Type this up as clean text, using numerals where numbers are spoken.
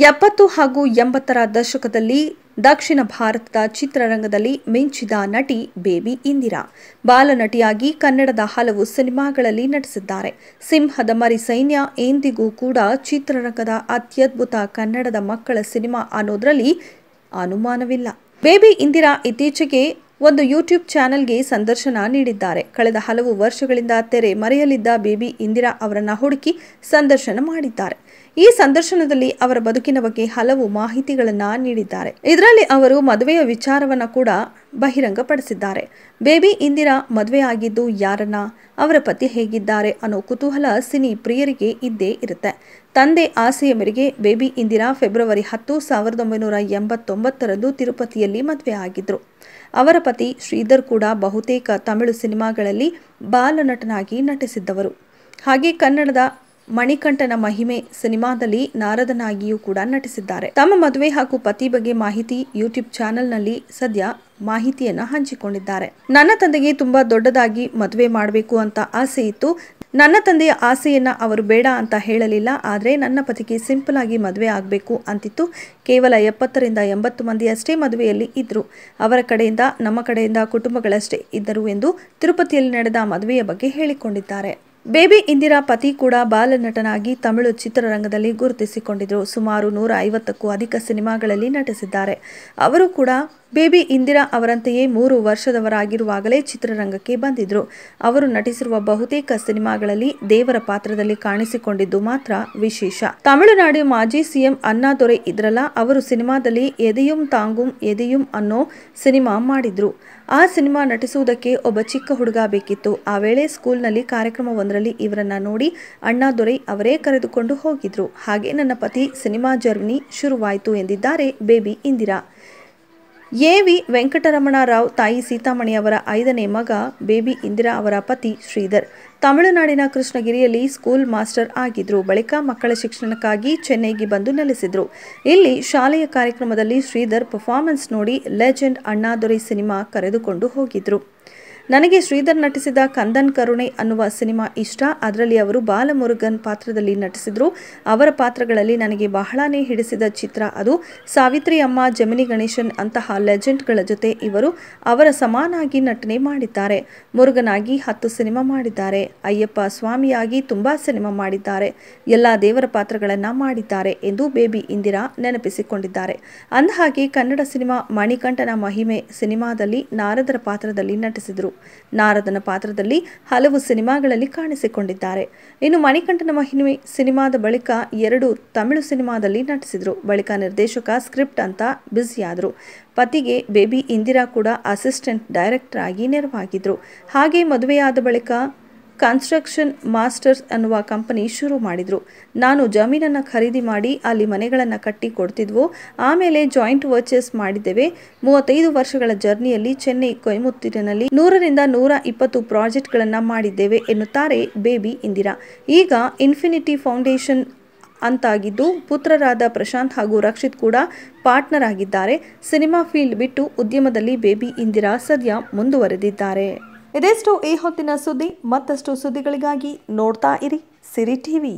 70 ಹಾಗೂ 80ರ ದಶಕದಲ್ಲಿ ದಕ್ಷಿಣ ಭಾರತದ ಚಿತ್ರರಂಗದಲ್ಲಿ ಮಿಂಚಿದ ನಟಿ ಬೇಬಿ ಇಂದಿರಾ. ಬಾಲನಟಿಯಾಗಿ ಕನ್ನಡದ ಹಲವು ಸಿನಿಮಾಗಳಲ್ಲಿ ನಟಿಸಿದ್ದಾರೆ. ಸಿಂಹದ ಮರಿ ಸೈನ್ಯ ಎಂದಿಗೂ ಕೂಡ ಚಿತ್ರರಂಗದ ಅತ್ಯದ್ಭುತ ಕನ್ನಡದ ಮಕ್ಕಳ ಸಿನಿಮಾ ಅನ್ನೋದ್ರಲ್ಲಿ ಅನುಮಾನವಿಲ್ಲ. ಬೇಬಿ ಇಂದಿರಾ ಇತ್ತೀಚೆಗೆ ಒಂದು ಯೂಟ್ಯೂಬ್ ಚಾನೆಲ್ಗೆ ಸಂದರ್ಶನ ನೀಡಿದ್ದಾರೆ. ಕಳೆದ ಹಲವು ವರ್ಷಗಳಿಂದ ತೆರೆ ಮರೆಯಲಿದ್ದ ಬೇಬಿ ಇಂದಿರಾ ಅವರನ್ನ ಹುಡುಕಿ ಸಂದರ್ಶನ ಮಾಡಿದ್ದಾರೆ. ಈ ಸಂದರ್ಶನದಲ್ಲಿ ಅವರ ಬದುಕಿನ ಬಗ್ಗೆ ಹಲವು ಮಾಹಿತಿಗಳನ್ನ ನೀಡಿದ್ದಾರೆ. ಇದರಲ್ಲಿ ಅವರು ಮದುವೆಯ ವಿಚಾರವನ್ನ ಕೂಡ ಬಹಿರಂಗಪಡಿಸಿದ್ದಾರೆ. ಬೇಬಿ ಇಂದಿರಾ ಮದುವೆ ಆಗಿದ್ದು ಯಾರನ್ನ, ಅವರ ಪತಿ ಹೇಗಿದ್ದಾರೆ ಅನ್ನೋ ಕುತೂಹಲ ಸಿನಿ ಪ್ರಿಯರಿಗೆ ಇದ್ದೇ ಇರುತ್ತೆ. ತಂದೆ ಆಸೆಯ ಮೇರೆಗೆ ಬೇಬಿ ಇಂದಿರಾ ಫೆಬ್ರವರಿ 10, 1989ರಂದು ತಿರುಪತಿಯಲ್ಲಿ ಮದುವೆ ಆಗಿದ್ರು. ಅವರ ಪತಿ ಶ್ರೀಧರ್ ಕೂಡ ಬಹುತೇಕ ತಮಿಳು ಸಿನಿಮಾಗಳಲ್ಲಿ ಬಾಲನಟನಾಗಿ ನಟಿಸಿದ್ದವರು. ಹಾಗೆ ಕನ್ನಡದ ಮಣಿಕಂಠನ ಮಹಿಮೆ ಸಿನಿಮಾದಲ್ಲಿ ನಾರದನಾಗಿಯೂ ಕೂಡ ನಟಿಸಿದ್ದಾರೆ. ತಮ್ಮ ಮದುವೆ ಹಾಗೂ ಪತಿ ಬಗ್ಗೆ ಮಾಹಿತಿ ಯೂಟ್ಯೂಬ್ ಚಾನೆಲ್ನಲ್ಲಿ ಸದ್ಯ ಮಾಹಿತಿಯನ್ನ ಹಂಚಿಕೊಂಡಿದ್ದಾರೆ. ನನ್ನ ತಂದೆಗೆ ತುಂಬಾ ದೊಡ್ಡದಾಗಿ ಮದುವೆ ಮಾಡಬೇಕು ಅಂತ ಆಸೆ ಇತ್ತು. ನನ್ನ ತಂದೆಯ ಆಸೆಯನ್ನ ಅವರು ಬೇಡ ಅಂತ ಹೇಳಲಿಲ್ಲ. ಆದರೆ ನನ್ನ ಪತಿಗೆ ಸಿಂಪಲ್ ಆಗಿ ಮದುವೆ ಆಗಬೇಕು ಅಂತಿತ್ತು. ಕೇವಲ 70ರಿಂದ 80 ಮಂದಿ ಅಷ್ಟೇ ಮದುವೆಯಲ್ಲಿ ಇದ್ರು. ಅವರ ಕಡೆಯಿಂದ ನಮ್ಮ ಕಡೆಯಿಂದ ಕುಟುಂಬಗಳಷ್ಟೇ ಇದ್ದರು ಎಂದು ತಿರುಪತಿಯಲ್ಲಿ ನಡೆದ ಮದುವೆಯ ಬಗ್ಗೆ ಹೇಳಿಕೊಂಡಿದ್ದಾರೆ. ಬೇಬಿ ಇಂದಿರಾ ಪತಿ ಕೂಡ ಬಾಲನಟನಾಗಿ ತಮಿಳು ಚಿತ್ರರಂಗದಲ್ಲಿ ಗುರುತಿಸಿಕೊಂಡಿದ್ರು. ಸುಮಾರು 150ಕ್ಕೂ ಅಧಿಕ ಸಿನಿಮಾಗಳಲ್ಲಿ ನಟಿಸಿದ್ದಾರೆ. ಅವರು ಕೂಡ ಬೇಬಿ ಇಂದಿರಾ ಅವರಂತೆಯೇ 3 ವರ್ಷದವರಾಗಿರುವಾಗಲೇ ಚಿತ್ರರಂಗಕ್ಕೆ ಬಂದಿದ್ರು. ಅವರು ನಟಿಸಿರುವ ಬಹುತೇಕ ಸಿನಿಮಾಗಳಲ್ಲಿ ದೇವರ ಪಾತ್ರದಲ್ಲಿ ಕಾಣಿಸಿಕೊಂಡಿದ್ದು ಮಾತ್ರ ವಿಶೇಷ. ತಮಿಳುನಾಡು ಮಾಜಿ ಸಿಎಂ ಅಣ್ಣಾದೊರೈ ಇದ್ರಲ್ಲ, ಅವರು ಸಿನಿಮಾದಲ್ಲಿ ಎದೆಯುಂ ತಾಂಗುಂ ಎದೆಯುಂ ಅನ್ನೋ ಸಿನಿಮಾ ಮಾಡಿದ್ರು. ಆ ಸಿನಿಮಾ ನಟಿಸುವುದಕ್ಕೆ ಒಬ್ಬ ಚಿಕ್ಕ ಹುಡುಗ ಬೇಕಿತ್ತು. ಆ ವೇಳೆ ಸ್ಕೂಲ್ನಲ್ಲಿ ಕಾರ್ಯಕ್ರಮವೊಂದರಲ್ಲಿ ಇವರನ್ನ ನೋಡಿ ಅಣ್ಣಾದೊರೈ ಅವರೇ ಕರೆದುಕೊಂಡು ಹೋಗಿದ್ರು. ಹಾಗೆ ನನ್ನ ಪತಿ ಸಿನಿಮಾ ಜರ್ನಿ ಶುರುವಾಯಿತು ಎಂದಿದ್ದಾರೆ ಬೇಬಿ ಇಂದಿರಾ. ಎ.ವಿ. ವೆಂಕಟರಮಣ ರಾವ್ ತಾಯಿ ಸೀತಾಮಣಿ ಅವರ 5ನೇ ಮಗ ಬೇಬಿ ಇಂದಿರಾ ಅವರ ಪತಿ ಶ್ರೀಧರ್. ತಮಿಳುನಾಡಿನ ಕೃಷ್ಣಗಿರಿಯಲ್ಲಿ ಸ್ಕೂಲ್ ಮಾಸ್ಟರ್ ಆಗಿದ್ರು. ಬಳಿಕ ಮಕ್ಕಳ ಶಿಕ್ಷಣಕ್ಕಾಗಿ ಚೆನ್ನೈಗೆ ಬಂದು ನೆಲೆಸಿದ್ರು. ಇಲ್ಲಿ ಶಾಲೆಯ ಕಾರ್ಯಕ್ರಮದಲ್ಲಿ ಶ್ರೀಧರ್ ಪರ್ಫಾರ್ಮೆನ್ಸ್ ನೋಡಿ ಲೆಜೆಂಡ್ ಅಣ್ಣಾದೊರೈ ಸಿನಿಮಾ ಕರೆದುಕೊಂಡು ಹೋಗಿದ್ರು. ನನಗೆ ಶ್ರೀಧರ್ ನಟಿಸಿದ ಕಂದನ್ ಕರುಣೆ ಅನ್ನುವ ಸಿನಿಮಾ ಇಷ್ಟ. ಅದರಲ್ಲಿ ಅವರು ಬಾಲಮುರುಗನ್ ಪಾತ್ರದಲ್ಲಿ ನಟಿಸಿದ್ರು. ಅವರ ಪಾತ್ರಗಳಲ್ಲಿ ನನಗೆ ಬಹಳನೇ ಹಿಡಿಸಿದ ಚಿತ್ರ ಅದು. ಸಾವಿತ್ರಿ ಅಮ್ಮ, ಜಮಿನಿ ಗಣೇಶನ್ ಅಂತಹ ಲೆಜೆಂಡ್ಗಳ ಜೊತೆ ಇವರು ಅವರ ಸಮಾನಾಗಿ ನಟನೆ ಮಾಡಿದ್ದಾರೆ. ಮುರುಗನಾಗಿ 10 ಸಿನಿಮಾ ಮಾಡಿದ್ದಾರೆ. ಅಯ್ಯಪ್ಪ ಸ್ವಾಮಿಯಾಗಿ ತುಂಬಾ ಸಿನಿಮಾ ಮಾಡಿದ್ದಾರೆ. ಎಲ್ಲ ದೇವರ ಪಾತ್ರಗಳನ್ನ ಮಾಡಿದ್ದಾರೆ ಎಂದು ಬೇಬಿ ಇಂದಿರಾ ನೆನಪಿಸಿಕೊಂಡಿದ್ದಾರೆ. ಅಂದಹಾಗೆ ಕನ್ನಡ ಸಿನಿಮಾ ಮಣಿಕಂಠನ ಮಹಿಮೆ ಸಿನಿಮಾದಲ್ಲಿ ನಾರದರ ಪಾತ್ರದಲ್ಲಿ ನಟಿಸಿದರು. ನಾರದನ ಪಾತ್ರದಲ್ಲಿ ಹಲವು ಸಿನಿಮಾಗಳಲ್ಲಿ ಕಾಣಿಸಿಕೊಂಡಿದ್ದಾರೆ. ಇನ್ನು ಮಣಿಕಂಠನ ಮಹಿಮೆ ಸಿನಿಮಾದ ಬಳಿಕ 2 ತಮಿಳು ಸಿನಿಮಾದಲ್ಲಿ ನಟಿಸಿದ್ರು. ಬಳಿಕ ನಿರ್ದೇಶಕ ಸ್ಕ್ರಿಪ್ಟ್ ಅಂತ ಬ್ಯುಸಿಯಾದರು. ಪತಿಗೆ ಬೇಬಿ ಇಂದಿರಾ ಕೂಡ ಅಸಿಸ್ಟೆಂಟ್ ಡೈರೆಕ್ಟರ್ ಆಗಿ ನೆರವಾಗಿದ್ರು. ಹಾಗೆ ಮದುವೆಯಾದ ಬಳಿಕ ಕನ್ಸ್ಟ್ರಕ್ಷನ್ ಮಾಸ್ಟರ್ಸ್ ಅನ್ನುವ ಕಂಪನಿ ಶುರು ಮಾಡಿದ್ರು. ನಾನು ಜಮೀನನ್ನು ಖರೀದಿ ಮಾಡಿ ಅಲ್ಲಿ ಮನೆಗಳನ್ನು ಕಟ್ಟಿ ಕೊಡ್ತಿದ್ವು. ಆಮೇಲೆ ಜಾಯಿಂಟ್ ವರ್ಚಸ್ ಮಾಡಿದ್ದೇವೆ. 35 ವರ್ಷಗಳ ಜರ್ನಿಯಲ್ಲಿ ಚೆನ್ನೈ, ಕೊಯಮತ್ತೂರಿನಲ್ಲಿ 100ರಿಂದ 120 ಪ್ರಾಜೆಕ್ಟ್ಗಳನ್ನು ಮಾಡಿದ್ದೇವೆ ಎನ್ನುತ್ತಾರೆ ಬೇಬಿ ಇಂದಿರಾ. ಈಗ ಇನ್ಫಿನಿಟಿ ಫೌಂಡೇಶನ್ ಅಂತಾಗಿದ್ದು ಪುತ್ರರಾದ ಪ್ರಶಾಂತ್ ಹಾಗೂ ರಕ್ಷಿತ್ ಕೂಡ ಪಾರ್ಟ್ನರ್ ಆಗಿದ್ದಾರೆ. ಸಿನಿಮಾ ಫೀಲ್ಡ್ ಬಿಟ್ಟು ಉದ್ಯಮದಲ್ಲಿ ಬೇಬಿ ಇಂದಿರಾ ಸದ್ಯ ಮುಂದುವರೆದಿದ್ದಾರೆ. ಇದೆಷ್ಟು ಈ ಹೊತ್ತಿನ ಸುದ್ದಿ. ಮತ್ತಷ್ಟು ಸುದ್ದಿಗಳಿಗಾಗಿ ನೋಡ್ತಾ ಇರಿ ಸಿರಿ ಟಿವಿ.